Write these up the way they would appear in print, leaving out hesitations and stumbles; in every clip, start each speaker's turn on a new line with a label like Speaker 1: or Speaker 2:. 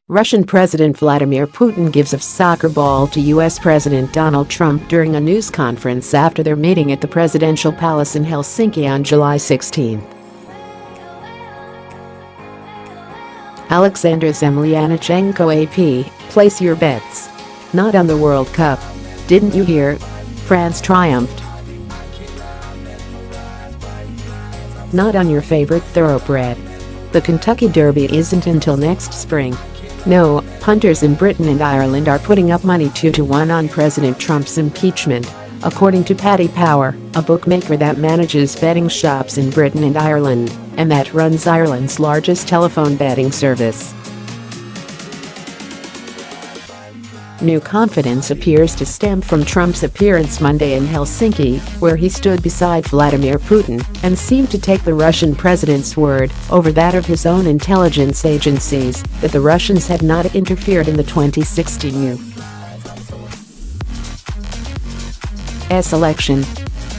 Speaker 1: Russian President Vladimir Putin gives a soccer ball to U.S. President Donald Trump during a news conference after their meeting at the presidential palace in Helsinki on July 16. Alexander Zemlianichenko AP, place your bets. Not on the World Cup. Didn't you hear? France triumphed. Not on your favorite thoroughbred. The Kentucky Derby isn't until next spring. No, punters in Britain and Ireland are putting up money 2-1 on President Trump's impeachment, according to Paddy Power, a bookmaker that manages betting shops in Britain and Ireland, and that runs Ireland's largest telephone betting service. New confidence appears to stem from Trump's appearance Monday in Helsinki, where he stood beside Vladimir Putin and seemed to take the Russian president's word over that of his own intelligence agencies that the Russians had not interfered in the 2016 U.S. election.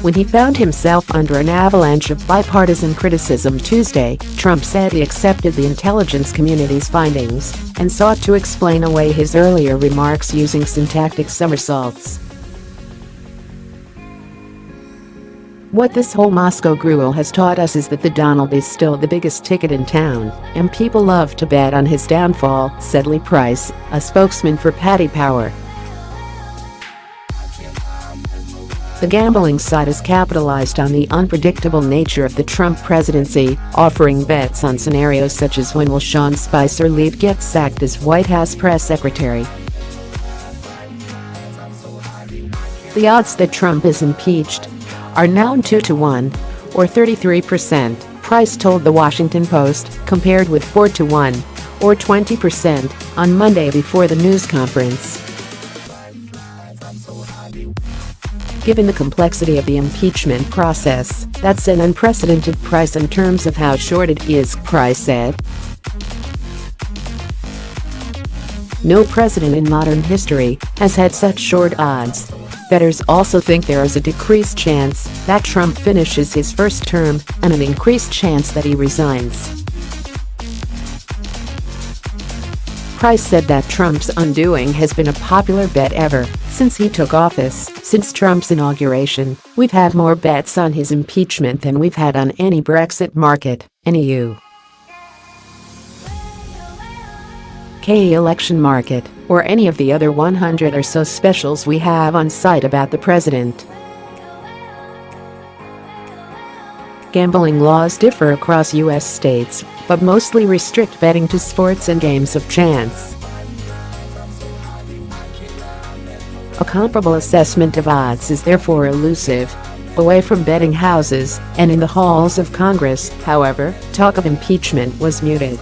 Speaker 1: When he found himself under an avalanche of bipartisan criticism Tuesday, Trump said he accepted the intelligence community's findings and sought to explain away his earlier remarks using syntactic somersaults. What this whole Moscow gruel has taught us is that the Donald is still the biggest ticket in town, and people love to bet on his downfall, said Lee Price, a spokesman for Paddy Power. The gambling side has capitalized on the unpredictable nature of the Trump presidency, offering bets on scenarios such as when will Sean Spicer leave get sacked as White House press secretary. The odds that Trump is impeached are now 2-1, or 33%, Price told the Washington Post, compared with 4-1, or 20%, on Monday before the news conference. Given the complexity of the impeachment process, that's an unprecedented price in terms of how short it is, Price said. No president in modern history has had such short odds. Bettors also think there is a decreased chance that Trump finishes his first term and an increased chance that he resigns. Price said that Trump's undoing has been a popular bet ever since he took office. Since Trump's inauguration, we've had more bets on his impeachment than we've had on any Brexit market, any UK election market, or any of the other 100 or so specials we have on site about the president. Gambling laws differ across U.S. states, but mostly restrict betting to sports and games of chance. A comparable assessment of odds is therefore elusive. Away from betting houses and in the halls of Congress, however, talk of impeachment was muted.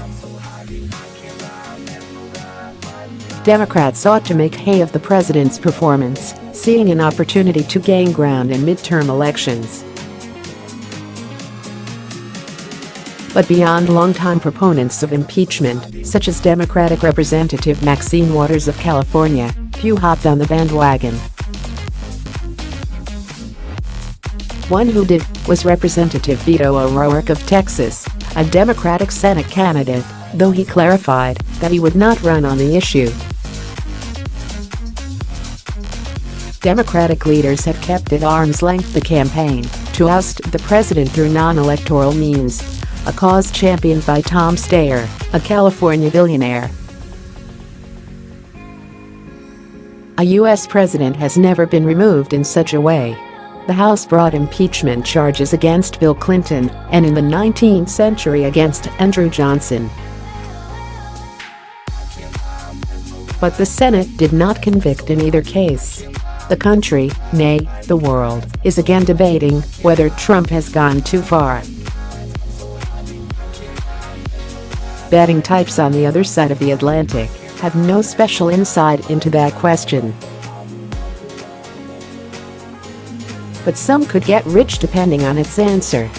Speaker 1: Democrats sought to make hay of the president's performance, seeing an opportunity to gain ground in midterm elections. But beyond longtime proponents of impeachment, such as Democratic Representative Maxine Waters of California, few hopped on the bandwagon. One who did was Representative Beto O'Rourke of Texas, a Democratic Senate candidate, though he clarified that he would not run on the issue. Democratic leaders have kept at arm's length the campaign to oust the president through non-electoral means, a cause championed by Tom Steyer, a California billionaire. A U.S. president has never been removed in such a way. The House brought impeachment charges against Bill Clinton and in the 19th century against Andrew Johnson. But the Senate did not convict in either case. The country, nay, the world, is again debating whether Trump has gone too far. Betting types on the other side of the Atlantic have no special insight into that question. But some could get rich depending on its answer.